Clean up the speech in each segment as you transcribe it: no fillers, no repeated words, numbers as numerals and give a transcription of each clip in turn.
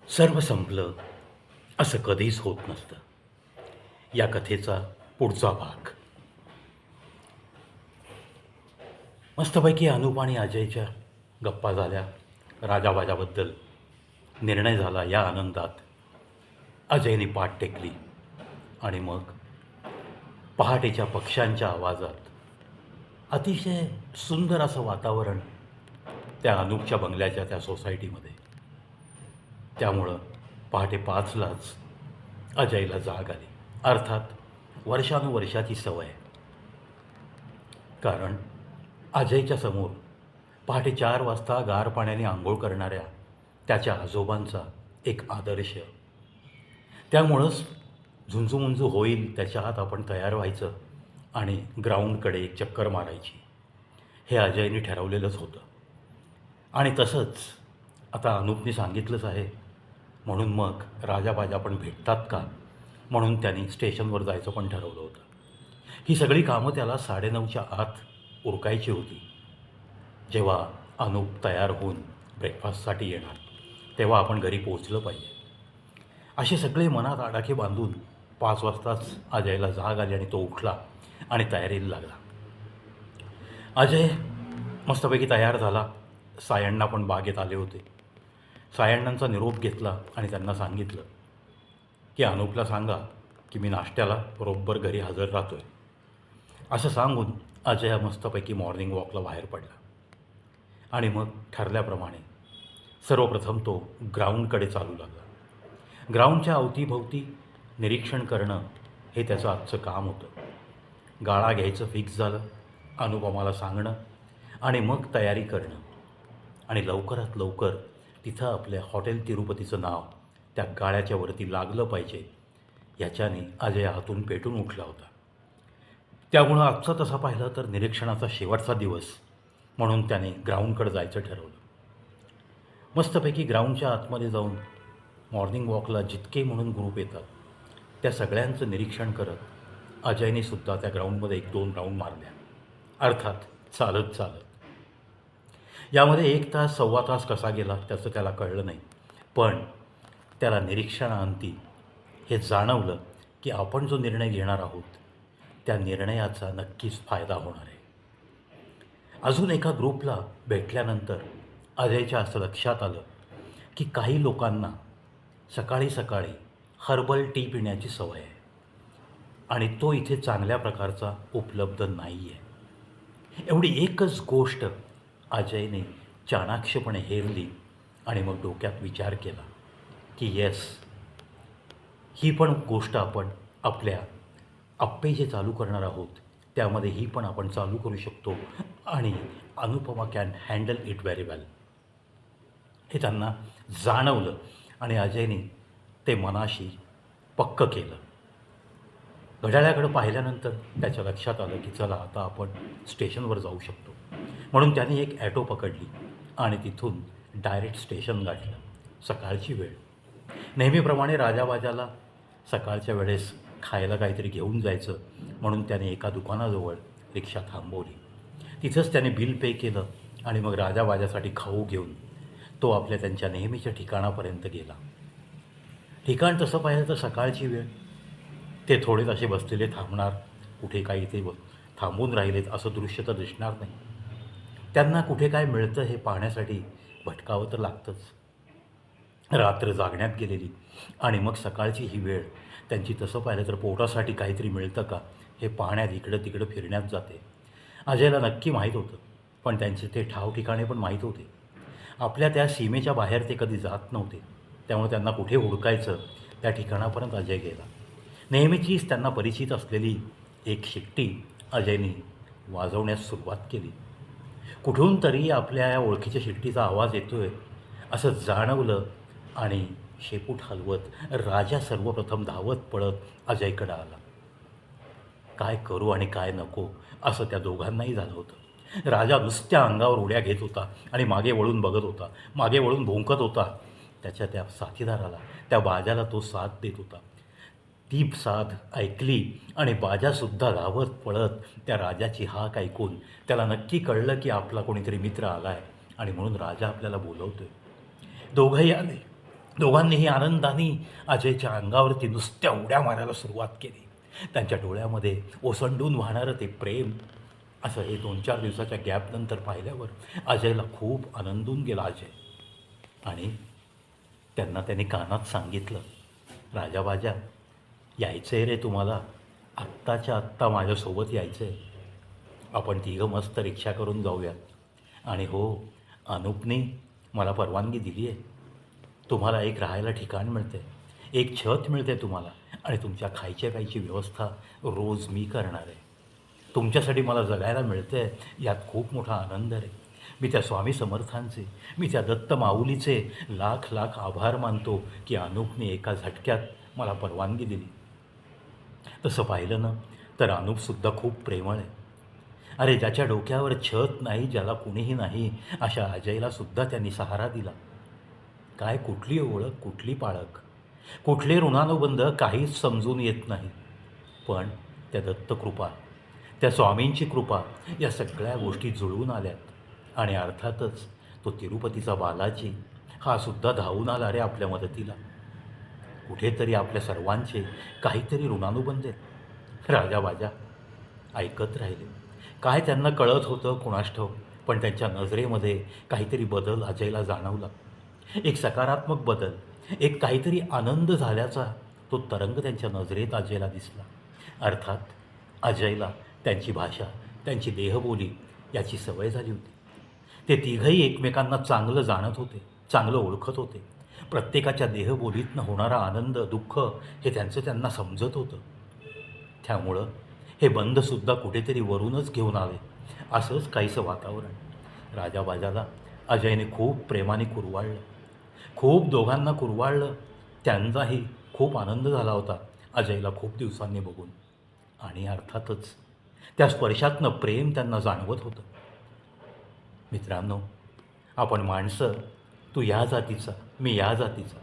सर्व संपलं असं कधीच होत नसतं. या कथेचा पुढचा भाग. मस्तपैकी अनुप आणि अजयच्या गप्पा झाल्या. राजाबाजाबद्दल निर्णय झाला. या आनंदात अजयने पाठ टेकली आणि मग पहाटेच्या पक्ष्यांच्या आवाजात अतिशय सुंदर असं वातावरण त्या अनुपच्या बंगल्याच्या त्या सोसायटीमध्ये. त्यामुळं पहाटे 5लाच अजयला जाग आली. अर्थात वर्षानुवर्षाची सवय. कारण अजयच्या समोर पहाटे 4 वाजता गार पाण्याने आंघोळ करणाऱ्या त्याच्या आजोबांचा एक आदर्श. त्यामुळंच झुंजूमुंजू होईल त्याच्या आत आपण तयार व्हायचं आणि ग्राउंडकडे एक चक्कर मारायची. हे अजयने ठरवलेलंच होतं. आणि तसंच आता अनुपने सांगितलंच आहे, म्हणून मग राजाबाजा पण भेटतात का, म्हणून त्यांनी स्टेशनवर जायचं पण ठरवलं होतं. ही सगळी कामं त्याला 9:30च्या आत उरकायची होती. जेव्हा अनुप तयार होऊन ब्रेकफास्टसाठी येणार तेव्हा आपण घरी पोहोचलं पाहिजे. असे सगळे मनात आडाखे बांधून 5 वाजताच अजयला जाग आली आणि तो उठला आणि तयारीला लागला. अजय मस्तपैकी तयार झाला. सायण्णा पण बागेत आले होते. सायण्णांचा निरोप घेतला आणि त्यांना सांगितलं की अनुपला सांगा की मी नाश्त्याला बरोबर घरी हजर राहतो आहे. असं सांगून अजय मस्तपैकी मॉर्निंग वॉकला बाहेर पडला. आणि मग ठरल्याप्रमाणे सर्वप्रथम तो ग्राउंडकडे चालू लागला. ग्राउंडच्या अवतीभोवती निरीक्षण करणं हे त्याचं आजचं काम होतं. गाळा घ्यायचं फिक्स झालं, अनुपमाला सांगणं आणि मग तयारी करणं आणि लवकरात लवकर तिथं आपल्या हॉटेल तिरुपतीचं नाव त्या गाळ्याच्या वरती लागलं पाहिजे याच्याने अजय हातून पेटून उठला होता. त्यामुळं आजचा तसा पाहिला तर निरीक्षणाचा शेवटचा दिवस म्हणून त्याने ग्राउंडकडे जायचं ठरवलं. मस्तपैकी ग्राउंडच्या आतमध्ये जाऊन मॉर्निंग वॉकला जितके म्हणून ग्रुप येतात त्या सगळ्यांचं निरीक्षण करत अजयने सुद्धा त्या ग्राउंडमध्ये 1-2 राऊंड मारल्या. अर्थात चालत चालत. यामध्ये 1 तास 1.25 तास कसा गेला त्याचं त्याला कळलं नाही. पण त्याला निरीक्षणाअंती हे जाणवलं की आपण जो निर्णय घेणार आहोत त्या निर्णयाचा नक्कीच फायदा होणार आहे. अजून एका ग्रुपला भेटल्यानंतर अजयच्या असं लक्षात आलं की काही लोकांना सकाळी सकाळी हर्बल टी पिण्याची सवय आहे आणि तो इथे चांगल्या प्रकारचा उपलब्ध नाही आहे. एवढी एकच गोष्ट अजयने चाणाक्षपणे हेरली आणि मग डोक्यात विचार केला की येस, ही पण गोष्ट आपण आपल्या आप्पे जे चालू करणार आहोत त्यामध्ये ही पण आपण चालू करू शकतो आणि Anupama can handle it very well. हे त्यांना जाणवलं आणि अजयने ते मनाशी पक्क केलं. घड्याळाकडे पाहिल्यानंतर त्याच्या लक्षात आलं की चला आता आपण स्टेशनवर जाऊ शकतो. म्हणून त्याने एक ॲटो पकडली आणि तिथून डायरेक्ट स्टेशन गाठलं. सकाळची वेळ. नेहमीप्रमाणे राजाबाजाला सकाळच्या वेळेस खायला काहीतरी घेऊन जायचं म्हणून त्याने एका दुकानाजवळ रिक्षा थांबवली. तिथंच त्याने बिल पे केलं आणि मग राजाबाजासाठी खाऊ घेऊन तो आपल्या त्यांच्या नेहमीच्या ठिकाणापर्यंत गेला. ठिकाण तसं पाहिलं तर सकाळची वेळ. ते थोडेच असे बसलेले थांबणार, कुठे काही ते थांबून राहिलेत असं दृश्य तर दिसणार नाही. त्यांना कुठे काय मिळतं हे पाहण्यासाठी भटकावं तर लागतंच. रात्र जागण्यात गेलेली आणि मग सकाळची ही वेळ त्यांची तसं पाहिलं तर पोटासाठी काहीतरी मिळतं का हे पाहण्यात इकडं तिकडं फिरण्यात जाते. अजयला नक्की माहीत होतं, पण त्यांचे ते ठाव ठिकाणे पण माहीत होते. आपल्या त्या सीमेच्या बाहेर ते कधी जात नव्हते. त्यामुळे त्यांना कुठे हुडकायचं त्या ठिकाणापर्यंत अजय गेला. नेहमीचीच त्यांना परिचित असलेली एक शिट्टी अजयने वाजवण्यास सुरुवात केली. कुठून तरी आपल्या या ओळखीच्या शिट्टीचा आवाज येतोय असं जाणवलं आणि शेपूट हलवत राजा सर्वप्रथम धावत पळत अजयकडे आला. काय करू आणि काय नको असं त्या दोघांनाही झालं होतं. राजा नुसत्या अंगावर उड्या घेत होता आणि मागे वळून बघत होता, मागे वळून भोंकत होता. त्याच्या त्या साथीदाराला, त्या बाजाला तो साथ देत होता. ती साथ ऐकली आणि बाजासुद्धा धावत पळत त्या राजाची हाक ऐकून त्याला नक्की कळलं की आपला कोणीतरी मित्र आला आहे आणि म्हणून राजा आपल्याला बोलवतोय. दोघंही आले दोघांनीही आनंदाने अजयच्या अंगावरती नुसत्या उड्या मारायला सुरुवात केली. त्यांच्या डोळ्यामध्ये ओसंडून वाहणारं ते प्रेम असं हे 2-4 दिवसाच्या गॅपनंतर पाहिल्यावर अजयला खूप आनंदून गेला अजय. आणि त्यांनी कानात सांगितलं, राजाबाजा यायचं आहे रे तुम्हाला, आत्ताच्या आत्ता माझ्यासोबत यायचं आहे. आपण तिघं मस्त रिक्षा करून जाऊयात. आणि हो, अनुपने मला परवानगी दिली आहे. तुम्हाला एक राहायला ठिकाण मिळते, एक छत मिळते तुम्हाला, आणि तुमच्या खायच्या प्यायची व्यवस्था रोज मी करणार आहे. तुमच्यासाठी मला जगायला मिळतं आहे, यात खूप मोठा आनंद आहे. मी त्या स्वामी समर्थांचे, मी त्या दत्त माऊलीचे लाख लाख आभार मानतो की अनुपने एका झटक्यात मला परवानगी दिली. तसं पाहिलं ना तर अनुपसुद्धा खूप प्रेमळ आहे. अरे, ज्याच्या डोक्यावर छत नाही, ज्याला कुणीही नाही, अशा अजयलासुद्धा त्यांनी सहारा दिला. काय कुठली ओळख, कुठली पाळख, कुठले ऋणानुबंध काहीच समजून येत नाही. पण त्या दत्तकृपा, त्या स्वामींची कृपा, या सगळ्या गोष्टी जुळून आल्यात. आणि अर्थातच तो तिरुपतीचा बालाजी हा सुद्धा धावून आला रे आपल्या मदतीला. कुठेतरी आपल्या सर्वांचे काहीतरी ऋणानुबंध आहेत. राजाबाजा ऐकत राहिले. काय त्यांना कळत होतं कुणास ठाऊक, पण त्यांच्या नजरेमध्ये काहीतरी बदल अजयला जाणवला. एक सकारात्मक बदल, एक काहीतरी आनंद झाल्याचा तो तरंग त्यांच्या नजरेत अजयला दिसला. अर्थात अजयला त्यांची भाषा, त्यांची देहबोली याची सवय झाली होती. ते तिघंही एकमेकांना चांगलं जाणत होते, चांगलं ओळखत होते. प्रत्येकाच्या देहबोलीतनं होणारा आनंद, दुःख हे त्यांना समजत होतं. त्यामुळं हे बंधसुद्धा कुठेतरी वरूनच घेऊन आले, असंच काहीसं वातावरण. राजाबाजाला अजयने खूप प्रेमाने कुरवाळलं, खूप दोघांना कुरवाळलं. त्यांचाही खूप आनंद झाला होता अजयला खूप दिवसांनी बघून. आणि अर्थातच त्या स्पर्शातनं प्रेम त्यांना जाणवत होतं. मित्रांनो, आपण माणसं, तू या जातीचा, मी या जातीचा,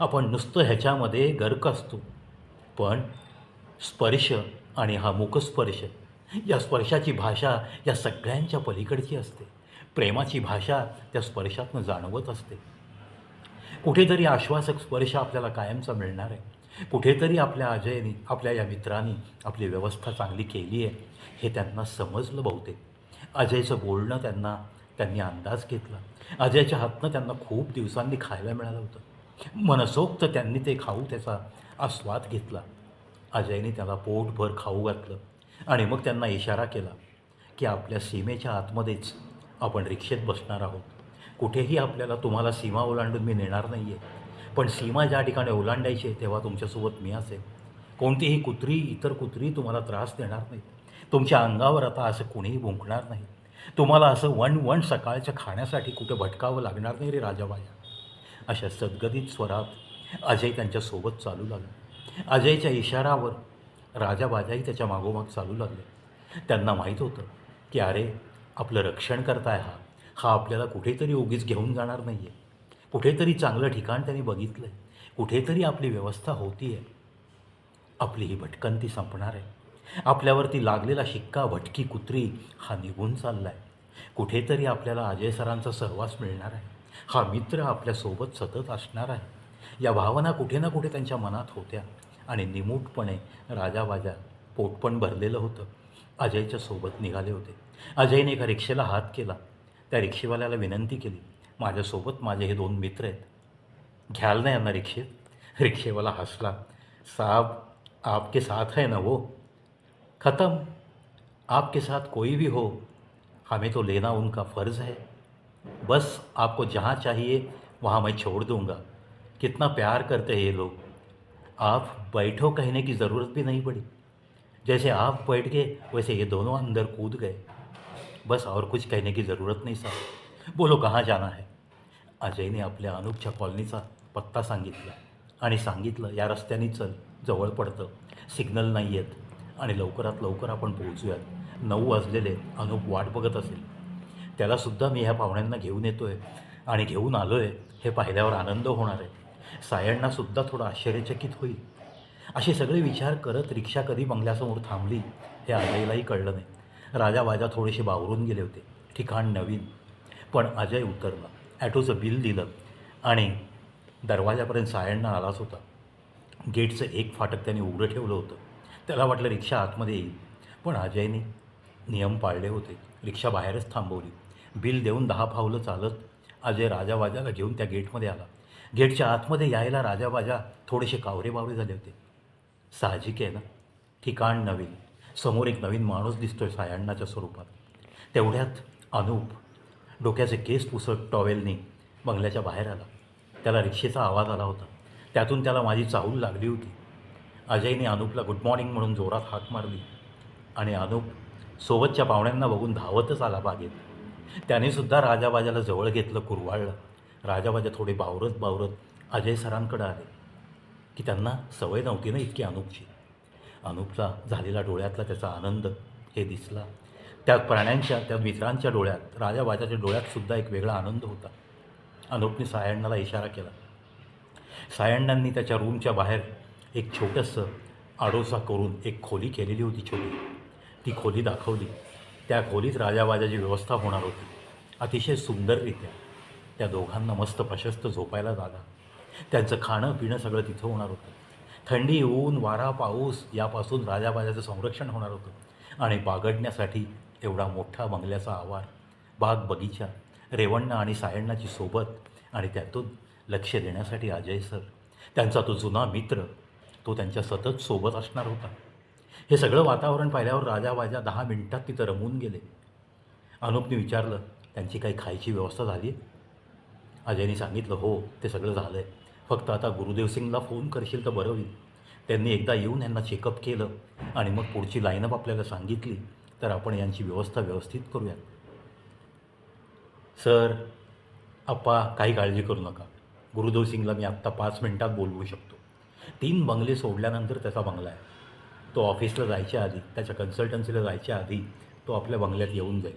आपण नुसतं ह्याच्यामध्ये गर्क असतो. पण स्पर्श आणि हा मुखस्पर्श, या स्पर्शाची भाषा या सगळ्यांच्या पलीकडची असते. प्रेमाची भाषा त्या स्पर्शातनं जाणवत असते. कुठेतरी आश्वासक स्पर्श आपल्याला कायमचा मिळणार आहे. कुठेतरी आपल्या अजयनी, आपल्या या मित्रांनी आपली व्यवस्था चांगली केली आहे हे त्यांना समजलं बहुतेक. अजयचं बोलणं त्यांनी अंदाज घेतला. अजयच्या हातनं त्यांना खूप दिवसांनी खायला मिळालं होतं. मनसोक्त त्यांनी ते खाऊ त्याचा आस्वाद घेतला. अजयने त्याला पोटभर खाऊ घातलं आणि मग त्यांना इशारा केला की आपल्या सीमेच्या आतमध्येच आपण रिक्षेत बसणार आहोत. कुठेही तुम्हाला सीमा ओलांडून मी नेणार नाही आहे, पण सीमा ज्या ठिकाणी ओलांडायची आहे तेव्हा तुमच्यासोबत मी असेल. कोणतीही कुत्री, इतर कुत्री तुम्हाला त्रास देणार नाही. तुमच्या अंगावर आता असं कुणीही भुंकणार नाही. तुम्हाला असं वण सकाळच्या खाण्यासाठी कुठे भटकावं लागणार नाही रे राजाबाया. अशा सद्गदित स्वरात अजय त्यांच्यासोबत चालू लागला. अजयच्या इशारावर राजाबाजाही त्याच्या मागोमाग चालू लागले. त्यांना माहीत होतं की अरे, आपलं रक्षण करताय हा आपल्याला कुठेतरी उगीच घेऊन जाणार नाही आहे. कुठेतरी चांगलं ठिकाण त्यांनी बघितलं आहे. कुठेतरी आपली व्यवस्था होती आहे. आपली ही भटकंती संपणार आहे. आपल्यावरती लागलेला शिक्का भटकी कुत्री हा निघून चालला आहे. कुठेतरी आपल्याला अजय सरांचा सहवास मिळणार आहे. हा मित्र आपल्यासोबत सतत असणार आहे. या भावना कुठे ना कुठे त्यांच्या मनात होत्या. आणि निमूटपणे राजाबाजा, पोटपण भरलेलं होतं, अजयच्या सोबत निघाले होते. अजयने एका रिक्षेला हात केला. त्या रिक्षेवाल्याला विनंती केली, माझ्यासोबत माझे हे 2 मित्र आहेत, घ्याल ना यांना रिक्षेत. रिक्षेवाला हसला, साहब आपके साथ है ना वो, ख़त्म, आपके साथ कोई भी हो, हमें तो लेना उनका फ़र्ज़ है. बस आपको जहाँ चाहिए वहाँ मैं छोड़ दूँगा. कितना प्यार करते हैं ये लोग. आप बैठो कहने की ज़रूरत भी नहीं पड़ी. जैसे आप बैठ गए वैसे ये दोनों अंदर कूद गए. बस और कुछ कहने की ज़रूरत नहीं साहब. बोलो कहाँ जाना है. अजयने आपल्या अनुपच्या कॉलनीचा पत्ता सांगितला आणि सांगितलं, या रस्त्याने चल, जवळ पडतं, सिग्नल नाही आहेत आणि लवकरात लवकर आपण पोहोचूयात. 9 वाजलेले. अनुप वाट बघत असेल. त्यालासुद्धा मी ह्या पाहुण्यांना घेऊन येतो आहे आणि घेऊन आलो आहे हे पाहिल्यावर आनंद होणार आहे. सायण्णासुद्धा थोडं आश्चर्यचकित होईल. असे सगळे विचार करत रिक्षा कधी बंगल्यासमोर थांबली हे अजयलाही कळलं नाही. राजाबाजा थोडेसे बावरून गेले होते. ठिकाण नवीन. पण अजय उतरला, ॲटोचं बिल दिलं आणि दरवाजापर्यंत सायण्णा आलाच होता. गेटचं एक फाटक त्याने उघडं ठेवलं होतं. त्याला वाटलं रिक्षा आतमध्ये येईल, पण अजयने नियम पाळले होते. रिक्षा बाहेरच थांबवली. बिल देऊन 10 पावलं चालत अजय राजाबाजाला घेऊन त्या गेटमध्ये आला. गेटच्या आतमध्ये यायला राजाबाजा थोडेसे कावरे-बावरे झाले होते. साहजिक आहे ना, ठिकाण नवीन, समोर एक नवीन माणूस दिसतोय सायण्णाच्या स्वरूपात. तेवढ्यात अनूप डोक्याचे केस पुसत टॉवेलनी बंगल्याच्या बाहेर आला. त्याला रिक्षेचा आवाज आला होता. त्यातून त्याला माझी चाहूल लागली होती. अजयने अनूपला गुड मॉर्निंग म्हणून जोरात हाक मारली आणि अनूप सोबतच्या पाहुण्यांना बघून धावतच आला बागेत. त्यानेसुद्धा राजाबाजाला जवळ घेतलं, कुरवाळलं. राजाबाजा थोडे बावरत अजय सरांकडे आले, की त्यांना सवय नव्हती ना इतकी अनूपची. अनूपचा झालेला डोळ्यातला त्याचा आनंद हे दिसला. त्या प्राण्यांच्या, त्या मित्रांच्या डोळ्यात, राजाबाजाच्या डोळ्यातसुद्धा एक वेगळा आनंद होता. अनूपने सायण्णाला इशारा केला. सायण्णांनी त्याच्या रूमच्या बाहेर एक छोटंसं आडोसा करून एक खोली केलेली होती छोटी. ती खोली दाखवली. त्या खोलीत राजाबाजाची व्यवस्था होणार होती, अतिशय सुंदररित्या. त्या दोघांना मस्त प्रशस्त झोपायला जागा, त्यांचं खाणं पिणं सगळं तिथं होणार होतं. थंडी, ऊन, वारा, पाऊस यापासून राजाबाजाचं संरक्षण होणार होतं. आणि बागडण्यासाठी एवढा मोठा बंगल्याचा आवार, बाग बगीचा, रेवण्णा आणि सायण्णाची सोबत, आणि त्यातून लक्ष देण्यासाठी अजय सर, त्यांचा तो जुना मित्र, तो त्यांच्या सतत सोबत असणार होता. हे सगळं वातावरण पाहिल्यावर राजाबाजा 10 मिनिटात तिथं रमून गेले. अनूपने विचारलं, त्यांची काही खायची व्यवस्था झाली आहे? अजयने सांगितलं, हो, ते सगळं झालं आहे. फक्त आता गुरुदेव सिंगला फोन करशील तर बरं होईल. त्यांनी एकदा येऊन यांना चेकअप केलं आणि मग पुढची लाईनअप आपल्याला सांगितली तर आपण यांची व्यवस्था व्यवस्थित करूयात. सर, आप्पा, काही काळजी करू नका. गुरुदेव सिंगला मी आत्ता 5 मिनिटात बोलवू शकतो. 3 बंगले सोडल्यानंतर त्याचा बंगला आहे. तो ऑफिसला जायच्या आधी, त्याच्या कन्सल्टन्सीला जायच्या आधी तो आपल्या बंगल्यात येऊन जाईल.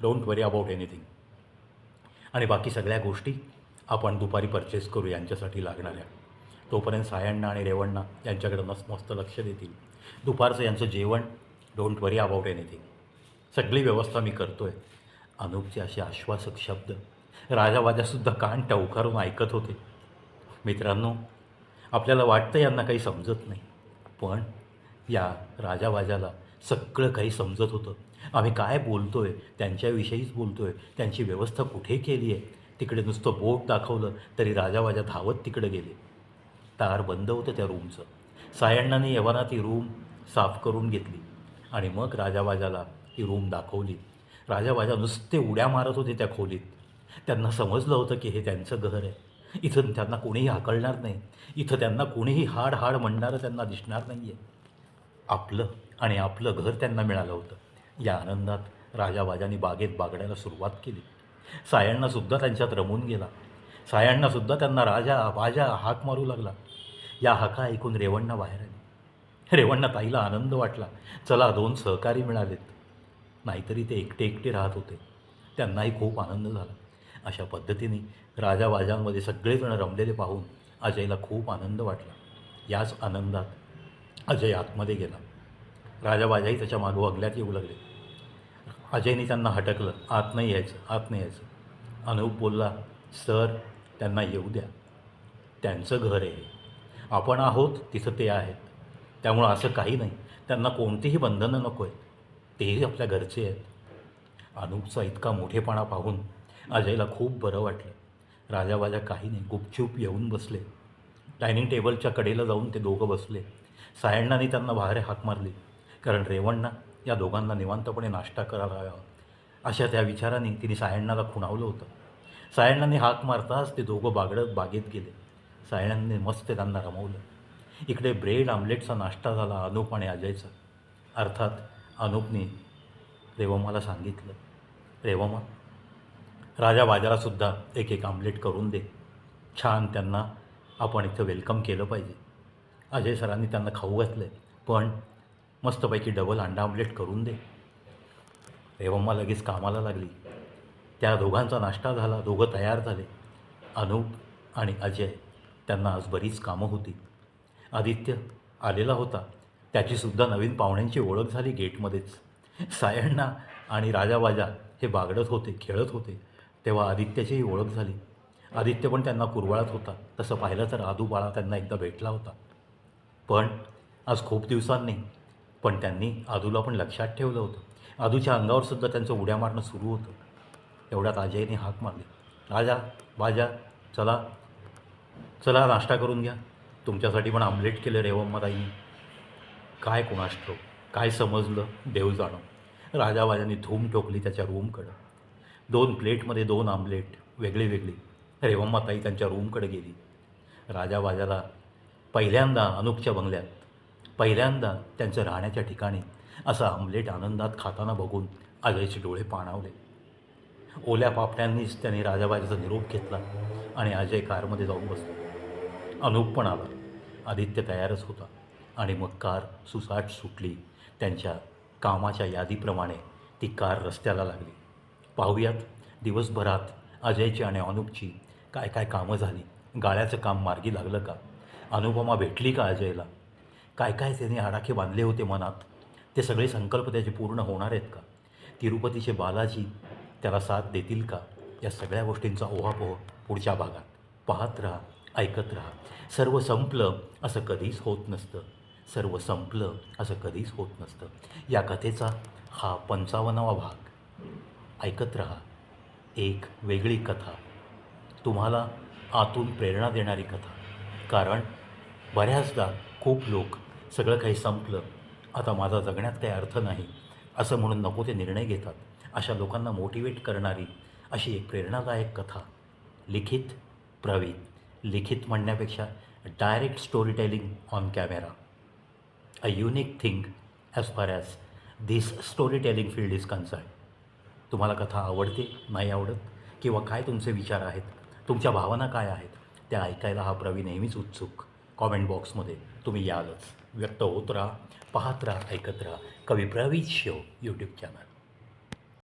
Don't worry about anything. आणि बाकी सगळ्या गोष्टी आपण दुपारी परचेस करू यांच्यासाठी लागणाऱ्या. तोपर्यंत सायण्णा आणि रेवण्णा यांच्याकडे मस्त लक्ष देतील. दुपारचं यांचं जेवण, डोंट वरी अबाउट एनिथिंग. सगळी व्यवस्था मी करतो आहे. अनूपचे असे आश्वासक शब्द राजाबाजासुद्धा कान टवकारून ऐकत होते. मित्रांनो, आपल्याला वाटतं यांना काही समजत नाही, पण या राजाबाजाला सगळं काही समजत होतं. आम्ही काय बोलतो आहे त्यांच्याविषयीच बोलतो आहे. त्यांची व्यवस्था कुठे केली आहे. तिकडे नुसतं बोट दाखवलं तरी राजाबाजा धावत तिकडे गेले. दार बंद होतं त्या रूमचं. सायण्णाने यवाना ती रूम साफ करून घेतली आणि मग राजाबाजाला ती रूम दाखवली. राजाबाजा नुसते उड्या मारत होते त्या खोलीत. त्यांना समजलं होतं की हे त्यांचं घर आहे. इथं त्यांना कोणीही हाकलणार नाही. इथं त्यांना कोणीही हाड म्हणणारं त्यांना दिसणार नाही आहे. आपलं घर त्यांना मिळालं होतं. या आनंदात राजाबाजांनी बागेत बागडायला सुरुवात केली. सायण्णासुद्धा त्यांच्यात रमून गेला. सायण्णासुद्धा त्यांना राजा बाजा हाक मारू लागला. या हाका ऐकून रेवण्णा बाहेर आली. रेवण्णा ताईला आनंद वाटला. चला, 2 सहकारी मिळालेत. नाहीतरी ते एकटे राहत होते. त्यांनाही खूप आनंद झाला. अशा पद्धतीने राजाबाजांमध्ये सगळेजण रमलेले पाहून अजयला खूप आनंद वाटला. याच आनंदात अजय आतमध्ये गेला. राजाबाजाही त्याच्या मागं बंगल्यात येऊ लागले. अजयने त्यांना हटकलं, आत नाही यायचं. अनूप बोलला, सर, त्यांना येऊ द्या. त्यांचं घर आहे. आपण आहोत तिथं ते आहेत. त्यामुळं असं काही नाही. त्यांना कोणतीही बंधनं नको आहेत. तेही आपल्या घरचे आहेत. अनूपचा इतका मोठेपणा पाहून अजयला खूप बरं वाटलं. राजाबाजा काही नाही, गुपचूप येऊन बसले. डायनिंग टेबलच्या कडेला जाऊन ते दोघं बसले. सायण्णाने त्यांना बाहेर हाक मारली, कारण रेवण्णा या दोघांना निवांतपणे नाश्ता करायला हवा अशा त्या विचाराने तिने सायण्णाला खुणावलं होतं. सायण्णाने हाक मारताच ते दोघं बागडत बागेत गेले. सायण्णाने मस्त त्यांना रमवलं. इकडे ब्रेड आमलेटचा नाश्ता झाला अनूप आणि अजयचा. अर्थात अनूपने रेवमाला सांगितलं, रेवमा, राजाबाजालासुद्धा एक आमलेट करून दे. छान त्यांना आपण इथं वेलकम केलं पाहिजे. अजय सरांनी त्यांना खाऊ घातलं, पण मस्तपैकी डबल अंडा आमलेट करून दे. रेवम्मा लगेच कामाला लागली. त्या दोघांचा नाश्ता झाला. दोघं तयार झाले. अनूप आणि अजय, त्यांना आज बरीच कामं होती. आदित्य आलेला होता. त्याचीसुद्धा नवीन पाहुण्यांची ओळख झाली गेटमध्येच. सायण्णा आणि राजाबाजा हे बागडत होते, खेळत होते, तेव्हा आदित्याचीही ओळख झाली. आदित्य पण त्यांना कुरवाळत होता. तसं पाहिलं तर आदूबाळा त्यांना एकदा भेटला होता. पण आज खूप दिवसांनी पण त्यांनी आदूला पण लक्षात ठेवलं होतं. आदूच्या अंगावरसुद्धा त्यांचं उड्या मारणं सुरू होतं. तेवढ्यात अजयने हाक मारली, राजा, बाजा, चला चला नाश्ता करून घ्या. तुमच्यासाठी पण आमलेट केलं रेवम्माताईंनी. काय कोणास ठाऊक, काय समजलं देव जाणो. राजाबाजांनी धूम ठोकली त्याच्या रूमकडं. 2 प्लेटमध्ये 2 आमलेट वेगळी वेगळी. रेवम्माताई त्यांच्या रूमकडे गेली. राजाबाजाला पहिल्यांदा अनुपच्या बंगल्यात, पहिल्यांदा त्यांचं राहण्याच्या ठिकाणी असं आमलेट आनंदात खाताना बघून अजयचे डोळे पाणावले. ओल्या पापड्यांनीच त्यांनी राजाबाजाचा निरोप घेतला आणि अजय कारमध्ये जाऊन बसला. अनुप पण आला. आदित्य तयारच होता आणि मग कार सुसाट सुटली. त्यांच्या कामाच्या यादीप्रमाणे ती कार रस्त्याला लागली. पाहूयात दिवसभरात अजयची आणि अनुपची काय काय कामं झाली. गाळ्याचं काम मार्गी लागलं का? अनुपमा भेटली का अजयला? काय काय त्यांनी आडाखे बांधले होते मनात, ते सगळे संकल्प त्याचे पूर्ण होणार आहेत का? तिरुपतीचे बालाजी त्याला साथ देतील का? या सगळ्या गोष्टींचा ओहापोह पुढच्या भागात. पाहत राहा, ऐकत राहा. सर्व संपलं असं कधीच होत नसतं. सर्व संपलं असं कधीच होत नसतं. या कथेचा हा 55वा भाग. ऐकत राहा. एक वेगळी कथा, तुम्हाला आतून प्रेरणा देणारी कथा. कारण बऱ्याचदा खूप लोक सगळं काही संपलं, आता माझा जगण्यात काही अर्थ नाही असं म्हणून नको ते निर्णय घेतात. अशा लोकांना मोटिवेट करणारी अशी एक प्रेरणादायक कथा. लिखित प्रवीण. लिखित म्हणण्यापेक्षा direct story telling on camera. A unique thing as far as this story telling field is concern. तुम्हाला कथा आवडते, नाही आवडत, किंवा काय तुमचे विचार आहेत, तुमच्या भावना काय आहेत, त्या ऐकायला हा प्रवीण नेहमीच उत्सुक. कॉमेंट बॉक्समध्ये तुम्ही यालच. व्यक्त होत राहा, पाहत राहा, ऐकत राहा. कवी प्रवीण शो यूट्यूब चॅनल.